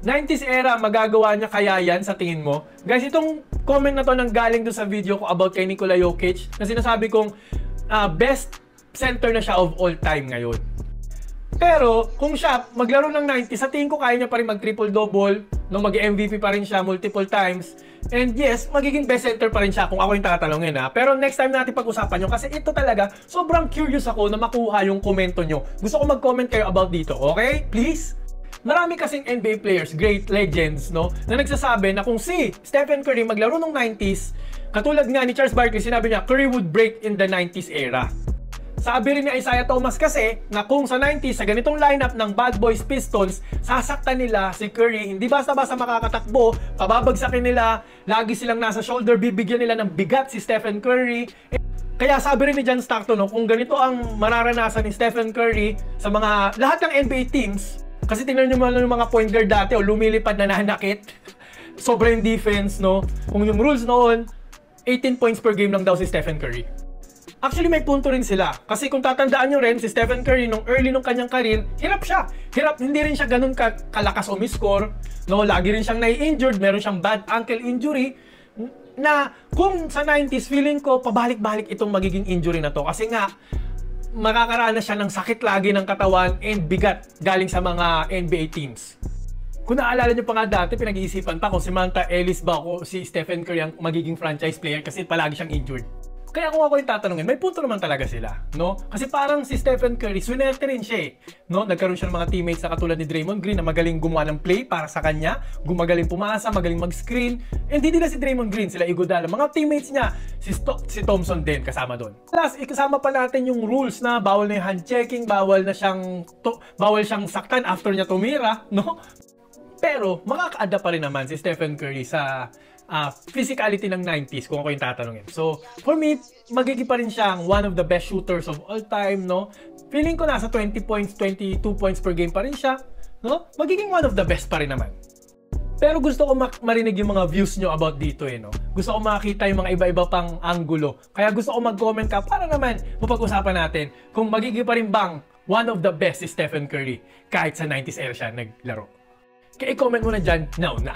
90s era, magagawa niya kaya yan sa tingin mo? Guys, itong comment na to nang galing doon sa video ko about kay Nikola Jokic na sinasabi kong best center na siya of all time ngayon. Pero kung siya maglaro ng 90s, sa tingin ko kaya niya pa rin mag-triple-double, no, mag-MVP pa rin siya multiple times. And yes, magiging best center pa rin siya kung ako yung tatanungin ha. Pero next time natin pag-usapan nyo kasi ito talaga, sobrang curious ako na makuha yung komento nyo. Gusto ko mag-comment kayo about dito, okay? Please? Marami kasing NBA players, great legends, no, na nagsasabi na kung si Stephen Curry maglaro ng 90s, katulad nga ni Charles Barkley, sinabi niya, Curry would break in the 90s era. Sabi rin ni Isaiah Thomas kasi na kung sa 90s, sa ganitong lineup ng Bad Boys Pistons, sasaktan nila si Curry, hindi basta-basta makakatakbo, pababagsakin nila, lagi silang nasa shoulder, bibigyan nila ng bigat si Stephen Curry. Kaya sabi rin ni John Stockton, no, kung ganito ang mararanasan ni Stephen Curry sa mga lahat ng NBA teams, kasi tingnan nyo yung mga point guard dati o lumilipad na nanakit. Sobrang defense, no? Kung yung rules noon, 18 points per game lang daw si Stephen Curry. Actually, may punto rin sila. Kasi kung tatandaan nyo rin, si Stephen Curry nung early nung kanyang career, hirap siya. Hirap, hindi rin siya ganun kalakas umiscore. No? Lagi rin siyang nai-injured, meron siyang bad ankle injury. Na kung sa 90s, feeling ko, pabalik-balik itong magiging injury na to. Kasi nga, makakaranas siya ng sakit lagi ng katawan and bigat galing sa mga NBA teams. Kung naalala nyo pa nga dati, pinag-iisipan pa kung si Manta Ellis ba o si Stephen Curry ang magiging franchise player kasi palagi siyang injured. Kaya kung ako yung tatanungin, may punto naman talaga sila, no? Kasi parang si Stephen Curry, swinerte rin siya eh, no? Nagkaroon siya ng mga teammates na katulad ni Draymond Green na magaling gumawa ng play para sa kanya, gumagaling pumasa, magaling mag-screen. And hindi nila si Draymond Green, sila Iguodala. Mga teammates niya, si Thompson din kasama doon. Plus, ikasama pa natin yung rules na bawal na yung hand-checking, bawal siyang saktan after niya tumira, no? Pero, makaka-adapt pa rin naman si Stephen Curry sa physicality ng 90s kung ako yung tatanungin. So, for me, magiging pa rin siyang one of the best shooters of all time, no? Feeling ko nasa 20 points, 22 points per game pa rin siya, no? Magiging one of the best pa rin naman. Pero gusto ko marinig yung mga views nyo about dito eh, no? Gusto ko makita yung mga iba-iba pang angulo. Kaya gusto ko mag-comment ka para naman mapag-usapan natin kung magiging pa rin bang one of the best si Stephen Curry kahit sa 90s era siya naglaro. Kaya i-comment mo na dyan now na.